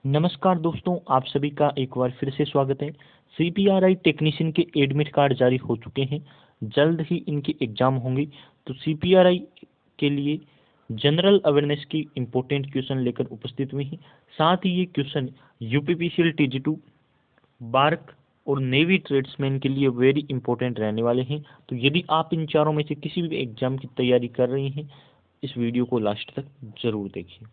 नमस्कार दोस्तों, आप सभी का एक बार फिर से स्वागत है। सीपीआरआई टेक्नीशियन के एडमिट कार्ड जारी हो चुके हैं। जल्द ही इनके एग्जाम होंगे। तो सीपीआरआई के लिए जनरल अवेयरनेस की इम्पोर्टेंट क्वेश्चन लेकर उपस्थित हुए हैं। साथ ही ये क्वेश्चन यूपीपीसीएल टीजी2, बार्क और नेवी ट्रेड्समैन के लिए वेरी इंपॉर्टेंट रहने वाले हैं। तो यदि आप इन चारों में से किसी भी एग्जाम की तैयारी कर रहे हैं, इस वीडियो को लास्ट तक जरूर देखिए।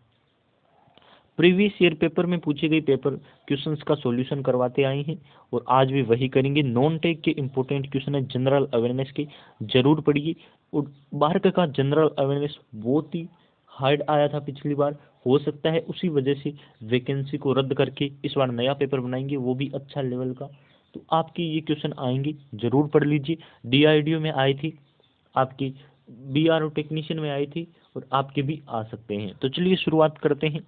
प्रीवियस ईयर पेपर में पूछे गए पेपर क्वेश्चंस का सॉल्यूशन करवाते आए हैं और आज भी वही करेंगे। नॉन टेक के इंपॉर्टेंट क्वेश्चन है जनरल अवेयरनेस के, जरूर पढ़िए। और बाहर का जनरल अवेयरनेस बहुत ही हार्ड आया था पिछली बार, हो सकता है उसी वजह से वैकेंसी को रद्द करके इस बार नया पेपर बनाएंगे, वो भी अच्छा लेवल का। तो आपके ये क्वेश्चन आएंगे, जरूर पढ़ लीजिए। डीआरडीओ में आए थे, आपकी बीआरओ टेक्नीशियन में आई थी और आपके भी आ सकते हैं। तो चलिए शुरुआत करते हैं।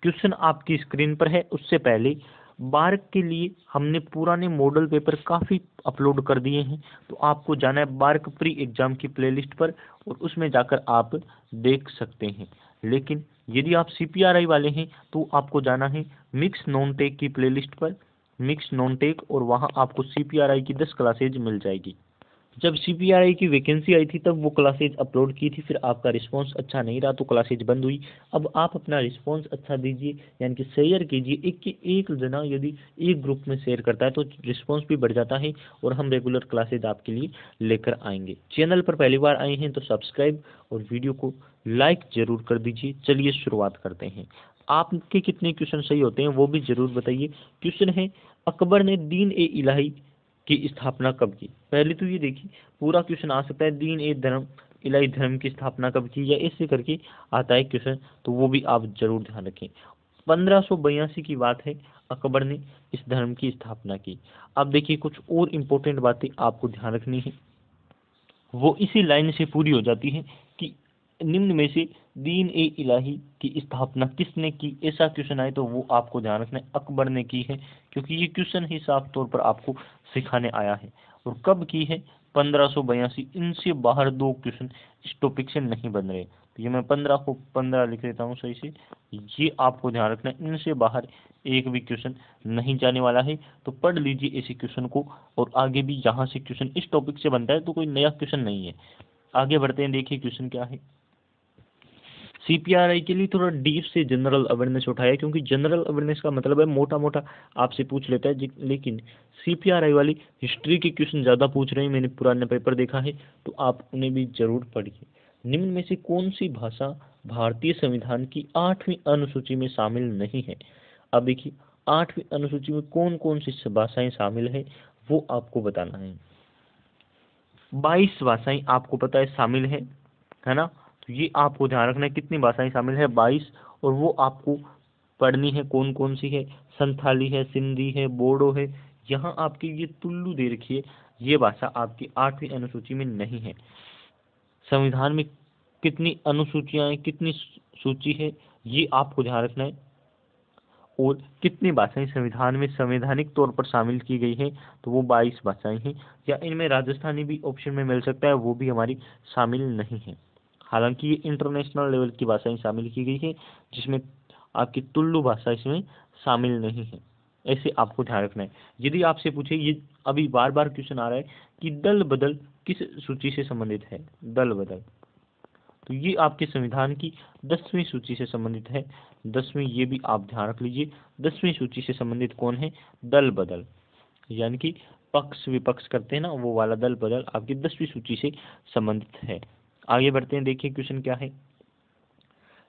क्वेश्चन आपकी स्क्रीन पर है। उससे पहले बार्क के लिए हमने पुराने मॉडल पेपर काफ़ी अपलोड कर दिए हैं, तो आपको जाना है बार्क प्री एग्जाम की प्लेलिस्ट पर और उसमें जाकर आप देख सकते हैं। लेकिन यदि आप सीपीआरआई वाले हैं तो आपको जाना है मिक्स नॉन टेक की प्लेलिस्ट पर, मिक्स नॉन टेक, और वहाँ आपको सीपीआरआई की 10 क्लासेज मिल जाएगी। जब सीपीआरआई की वैकेंसी आई थी तब वो क्लासेज अपलोड की थी, फिर आपका रिस्पांस अच्छा नहीं रहा तो क्लासेज बंद हुई। अब आप अपना रिस्पांस अच्छा दीजिए, यानी कि शेयर कीजिए। एक के एक जना यदि एक ग्रुप में शेयर करता है तो रिस्पांस भी बढ़ जाता है और हम रेगुलर क्लासेज आपके लिए लेकर आएंगे। चैनल पर पहली बार आए हैं तो सब्सक्राइब और वीडियो को लाइक जरूर कर दीजिए। चलिए शुरुआत करते हैं। आपके कितने क्वेश्चन सही होते हैं वो भी जरूर बताइए। क्वेश्चन है, अकबर ने दीन ए इलाही की स्थापना कब की? पहले तो ये देखिए, पूरा क्वेश्चन आ सकता है दीन ए धर्म इलाही धर्म की स्थापना कब की, या ऐसे करके आता है क्वेश्चन, तो वो भी आप जरूर ध्यान रखें। 1582 की बात है, अकबर ने इस धर्म की स्थापना की। अब देखिए कुछ और इम्पोर्टेंट बातें आपको ध्यान रखनी है, वो इसी लाइन से पूरी हो जाती है कि निम्न में से दीन ए इलाही की स्थापना किसने की। ऐसा क्वेश्चन आए तो वो आपको ध्यान रखना है अकबर ने की है, क्योंकि ये क्वेश्चन ही साफ तौर पर आपको सिखाने आया है। और कब की है? 1582। इनसे बाहर दो क्वेश्चन इस टॉपिक से नहीं बन रहे, तो ये मैं 15 को 15 लिख देता हूँ सही से। ये आपको ध्यान रखना है, इनसे बाहर एक भी क्वेश्चन नहीं जाने वाला है। तो पढ़ लीजिए ऐसे क्वेश्चन को, और आगे भी यहाँ से क्वेश्चन इस टॉपिक से बनता है तो कोई नया क्वेश्चन नहीं है। आगे बढ़ते हैं, देखिए क्वेश्चन क्या है। सीपीआरआई के लिए थोड़ा डीप से जनरल अवेयरनेस उठाया, क्योंकि जनरल अवेयरनेस का मतलब है मोटा मोटा आपसे पूछ लेता है लेकिन सीपीआरआई वाली हिस्ट्री के क्वेश्चन ज़्यादा पूछ रहे हैं। मैंने पुराने पेपर देखा है, तो आप उन्हें भी जरूर पढ़िए। निम्न में से कौन सी भाषा भारतीय संविधान की 8वीं अनुसूची में शामिल नहीं है? अब देखिए 8वीं अनुसूची में कौन कौन सी भाषाएं शामिल है वो आपको बताना है। 22 भाषाएं आपको पता है शामिल है ना? तो ये आपको ध्यान रखना है कितनी भाषाएं शामिल है, 22। और वो आपको पढ़नी है कौन कौन सी है। संथाली है, सिंधी है, बोडो है। यहाँ आपकी ये तुल्लू दे रखी है, ये भाषा आपकी 8वीं अनुसूची में नहीं है। संविधान में कितनी अनुसूचियां हैं, कितनी सूची है, ये आपको ध्यान रखना है। और कितनी भाषाएं संविधान में संवैधानिक तौर पर शामिल की गई है, तो वो 22 भाषाएं हैं। या इनमें राजस्थानी भी ऑप्शन में मिल सकता है, वो भी हमारी शामिल नहीं है। हालांकि ये इंटरनेशनल लेवल की भाषाएं शामिल की गई है, जिसमें आपकी तुल्लू भाषा इसमें शामिल नहीं है। ऐसे आपको ध्यान रखना है। यदि आपसे पूछे, ये अभी बार बार क्वेश्चन आ रहा है कि दल बदल किस सूची से संबंधित है? दल बदल, तो ये आपके संविधान की 10वीं सूची से संबंधित है। 10वीं, ये भी आप ध्यान रख लीजिए। 10वीं सूची से संबंधित कौन है? दल बदल, यानी कि पक्ष विपक्ष करते हैं ना, वो वाला दल बदल आपकी 10वीं सूची से संबंधित है। आगे बढ़ते हैं, देखिए क्वेश्चन क्या है।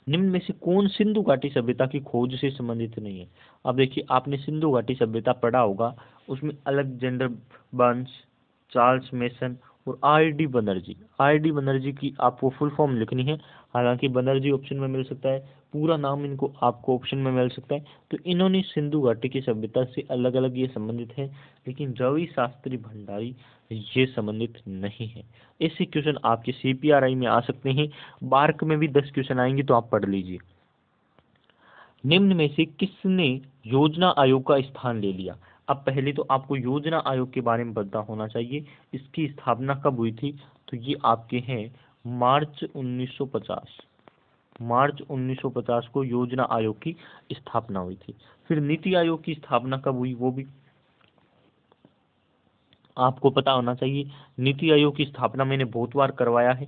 निम्न में से कौन सिंधु घाटी सभ्यता की खोज से संबंधित नहीं है? अब देखिए आपने सिंधु घाटी सभ्यता पढ़ा होगा, उसमें अलेक्जेंडर बर्न्स, चार्ल्स मेसन और R D Banerjee. R D Banerjee की आपको फुल फॉर्म लिखनी है। हालांकि बनर्जी ऑप्शन में मिल सकता है, पूरा नाम इनको आपको ऑप्शन में मिल सकता है। तो इन्होंने सिंधु घाटी की सभ्यता से अलग अलग ये संबंधित है, लेकिन रवि शास्त्री भंडारी ये संबंधित नहीं है। ऐसे क्वेश्चन आपके सीपीआरआई में आ सकते हैं। बार्क में भी 10 क्वेश्चन आएंगे, तो आप पढ़ लीजिए। निम्न में से किसने योजना आयोग का स्थान ले लिया? अब पहले तो आपको योजना आयोग के बारे में पता होना चाहिए, इसकी स्थापना कब हुई थी? तो ये आपके हैं मार्च 1950। मार्च 1950 को योजना आयोग की स्थापना हुई थी। फिर नीति आयोग की स्थापना कब हुई वो भी आपको पता होना चाहिए। नीति आयोग की स्थापना मैंने बहुत बार करवाया है,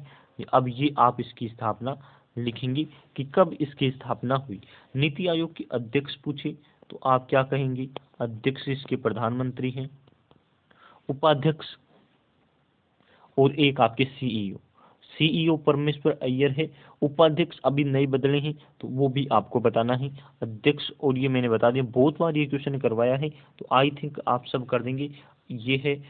अब ये आप इसकी स्थापना लिखेंगे कि कब इसकी स्थापना हुई। नीति आयोग के अध्यक्ष पूछे तो आप क्या कहेंगे? अध्यक्ष इसके प्रधानमंत्री हैं, उपाध्यक्ष और एक आपके सीईओ। सीईओ परमेश्वर अय्यर है, उपाध्यक्ष अभी नए बदले हैं तो वो भी आपको बताना है। अध्यक्ष और ये मैंने बता दिया, बहुत बार ये क्वेश्चन करवाया है तो आई थिंक आप सब कर देंगे। ये है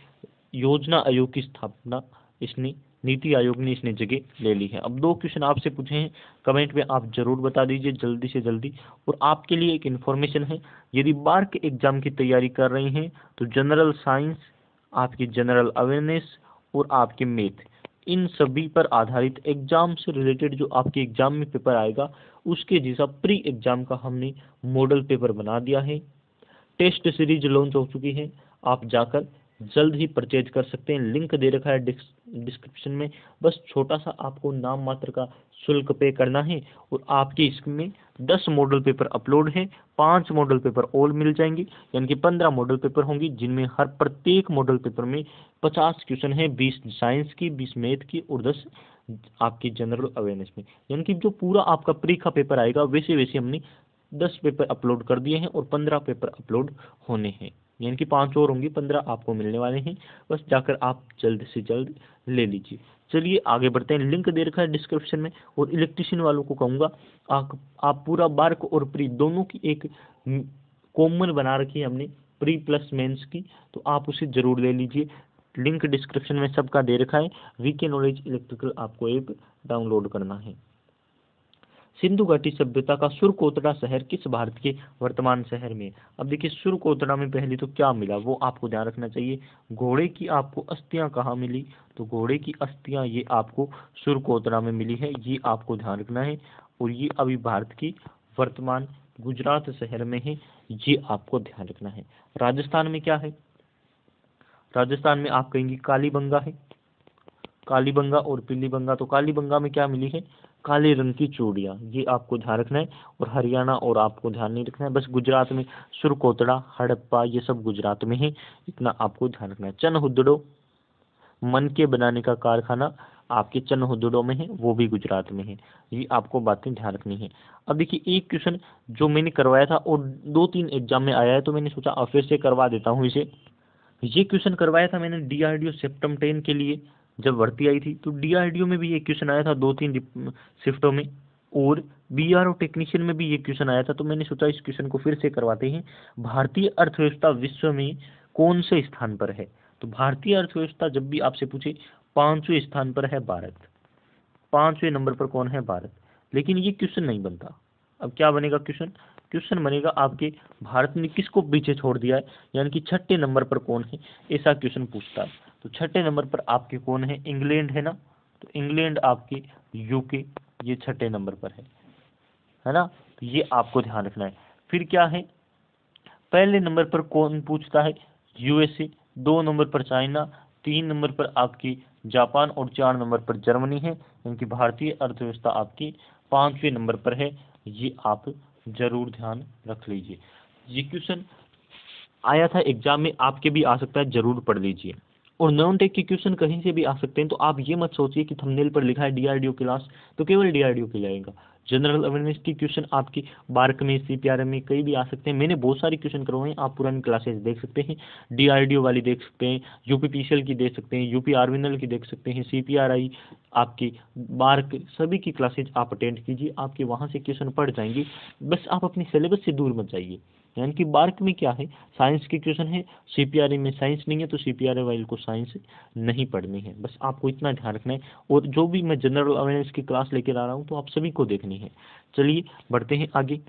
योजना आयोग की स्थापना, इसने नीति आयोग ने इसने जगह ले ली है। अब दो क्वेश्चन आपसे पूछे हैं, कमेंट में आप जरूर बता दीजिए जल्दी से जल्दी। और आपके लिए एक इन्फॉर्मेशन है, यदि बार के एग्जाम की तैयारी कर रहे हैं तो जनरल साइंस, आपकी जनरल अवेयरनेस और आपके मैथ, इन सभी पर आधारित एग्जाम से रिलेटेड जो आपके एग्जाम में पेपर आएगा उसके जैसा प्री एग्जाम का हमने मॉडल पेपर बना दिया है। टेस्ट सीरीज लॉन्च हो चुकी है, आप जाकर जल्द ही परचेज कर सकते हैं, लिंक दे रखा है डिस्क्रिप्शन में। बस छोटा सा आपको नाम मात्र का शुल्क पे करना है और आपके इसमें 10 मॉडल पेपर अपलोड है, 5 मॉडल पेपर और मिल जाएंगे, यानी कि 15 मॉडल पेपर होंगे, जिनमें हर प्रत्येक मॉडल पेपर में 50 क्वेश्चन है, 20 साइंस की, 20 मैथ की और 10 आपकी जनरल अवेयरनेस में। यानी कि जो पूरा आपका प्री का पेपर आएगा वैसे वैसे हमने 10 पेपर अपलोड कर दिए हैं और 15 पेपर अपलोड होने हैं, यानी कि 5 और होंगे, 15 आपको मिलने वाले हैं। बस जाकर आप जल्द से जल्द ले लीजिए। चलिए आगे बढ़ते हैं, लिंक दे रखा है डिस्क्रिप्शन में। और इलेक्ट्रिशियन वालों को कहूँगा आप पूरा बार्क और प्री दोनों की एक कॉमन बना रखी है हमने, प्री प्लस मेंस की, तो आप उसे जरूर ले लीजिए। लिंक डिस्क्रिप्शन में सबका दे रखा है। वीके नॉलेज इलेक्ट्रिकल आपको ऐप डाउनलोड करना है। सिंधु घाटी सभ्यता का सुरकोतड़ा शहर किस भारत के वर्तमान शहर में? अब देखिए सुरकोतड़ा में पहले तो क्या मिला वो आपको ध्यान रखना चाहिए। घोड़े की आपको अस्थियां कहाँ मिली? तो घोड़े की अस्थियां ये आपको सुरकोतड़ा में मिली है, ये आपको ध्यान रखना है। और ये अभी भारत की वर्तमान गुजरात शहर में है, ये आपको ध्यान रखना है। राजस्थान में क्या है? राजस्थान में आप कहेंगे कालीबंगा है, कालीबंगा और पीलीबंगा। तो कालीबंगा में क्या मिली है? काले रंग की चूड़ियाँ, ये आपको ध्यान रखना है। और हरियाणा और आपको ध्यान नहीं रखना है, बस गुजरात में सुरकोतड़ा, हड़प्पा ये सब गुजरात में है, इतना आपको ध्यान रखना है। चनहुदड़ो मन के बनाने का कारखाना आपके चनहुदड़ो में है, वो भी गुजरात में है, ये आपको बातें ध्यान रखनी है। अब देखिए एक क्वेश्चन जो मैंने करवाया था और 2-3 एग्जाम में आया है तो मैंने सोचा फिर से करवा देता हूँ इसे। ये क्वेश्चन करवाया था मैंने डीआरडीओ सेप्टम 10 के लिए जब भर्ती आई थी, तो डीआरडीओ में भी ये क्वेश्चन आया था 2-3 शिफ्टों में, और बीआरओ टेक्नीशियन में भी ये क्वेश्चन आया था। तो मैंने सोचा इस क्वेश्चन को फिर से करवाते हैं। भारतीय अर्थव्यवस्था विश्व में कौन से स्थान पर है? तो भारतीय अर्थव्यवस्था जब भी आपसे पूछे 5वें स्थान पर है भारत, 5वें नंबर पर कौन है? भारत। लेकिन ये क्वेश्चन नहीं बनता, अब क्या बनेगा क्वेश्चन? क्वेश्चन बनेगा आपके भारत ने किसको पीछे छोड़ दिया है, यानी कि 6ठे नंबर पर कौन है, ऐसा क्वेश्चन पूछता है। तो 6ठे नंबर पर आपके कौन है? इंग्लैंड है ना, तो इंग्लैंड आपके यूके ये 6ठे नंबर पर है ना, तो ये आपको ध्यान रखना है। फिर क्या है? पहले नंबर पर कौन पूछता है? यूएसए, 2 नंबर पर चाइना, 3 नंबर पर आपकी जापान और 4 नंबर पर जर्मनी है, यानी भारतीय अर्थव्यवस्था आपकी 5वें नंबर पर है, ये आप जरूर ध्यान रख लीजिए। ये क्वेश्चन आया था एग्जाम में, आपके भी आ सकता है, जरूर पढ़ लीजिए। और नॉन टेक के क्वेश्चन कहीं से भी आ सकते हैं, तो आप ये मत सोचिए कि थंबनेल पर लिखा है डीआरडीओ क्लास तो केवल डीआरडीओ के लिए आएगा। जनरल अवेयरनेस की क्वेश्चन आपकी बार्क में, सीपीआरएम में कहीं भी आ सकते हैं। मैंने बहुत सारी क्वेश्चन करवाए हैं, आप पुरानी क्लासेस देख सकते हैं, डीआरडीओ वाली देख सकते हैं, यूपीपीसीएल की देख सकते हैं, यूपी आर्मिनल की देख सकते हैं, सीपीआरआई आपकी बार्क, सभी की क्लासेज आप अटेंड कीजिए, आपके वहाँ से क्वेश्चन पढ़ जाएंगे। बस आप अपने सिलेबस से दूर मत जाइए। यानी कि बार्क में क्या है, साइंस के क्वेश्चन है, सीपीआरए में साइंस नहीं है, तो सीपीआरए वाले को साइंस नहीं पढ़नी है, बस आपको इतना ध्यान रखना है। और जो भी मैं जनरल अवेयरनेस की क्लास लेकर आ रहा हूँ तो आप सभी को देखनी है। चलिए बढ़ते हैं आगे।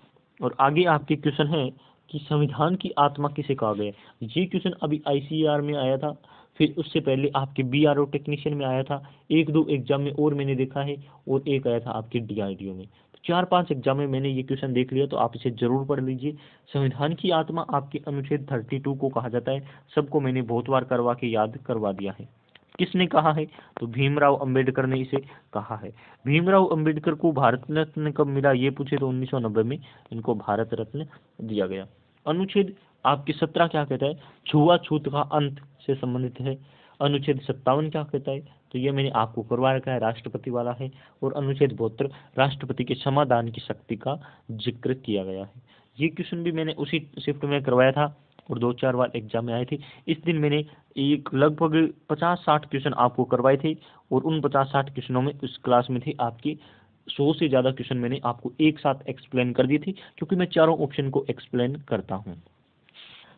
और आगे आपके क्वेश्चन है कि संविधान की आत्मा किसे कहा गया? ये क्वेश्चन अभी आईसीआर में आया था, फिर उससे पहले आपके बीआरओ टेक्नीशियन में आया था, 1-2 एग्जाम में और मैंने देखा है, और एक आया था आपके डीआरडीओ में। 4-5 एग्जाम में मैंने ये क्वेश्चन देख लिया, तो आप इसे जरूर पढ़ लीजिए। संविधान की आत्मा आपके अनुच्छेद 32 को कहा जाता है, सबको मैंने बहुत बार करवा के याद करवा दिया है। किसने कहा है? तो भीमराव अंबेडकर ने इसे कहा है। भीमराव अंबेडकर को भारत रत्न कब मिला, ये पूछे तो 1990 में इनको भारत रत्न दिया गया। अनुच्छेद आपके 17 क्या कहता है? छुआछूत का अंत से संबंधित है। अनुच्छेद 57 क्या कहता है? तो ये मैंने आपको करवा रखा है, राष्ट्रपति वाला है। और अनुच्छेद 72 राष्ट्रपति के समाधान की शक्ति का जिक्र किया गया है। ये क्वेश्चन भी मैंने उसी शिफ्ट में करवाया था और 2-4 बार एग्जाम में आए थे। इस दिन मैंने एक लगभग 50-60 क्वेश्चन आपको करवाए थे और उन 50-60 क्वेश्चनों में उस क्लास में थे आपके 100 से ज़्यादा क्वेश्चन मैंने आपको एक साथ एक्सप्लेन कर दिए थे, क्योंकि मैं चारों ऑप्शन को एक्सप्लेन करता हूँ।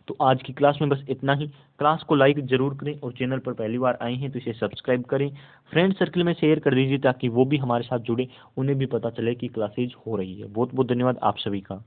तो आज की क्लास में बस इतना ही। क्लास को लाइक जरूर करें और चैनल पर पहली बार आए हैं तो इसे सब्सक्राइब करें। फ्रेंड सर्कल में शेयर कर दीजिए ताकि वो भी हमारे साथ जुड़े, उन्हें भी पता चले कि क्लासेज हो रही है। बहुत बहुत धन्यवाद आप सभी का।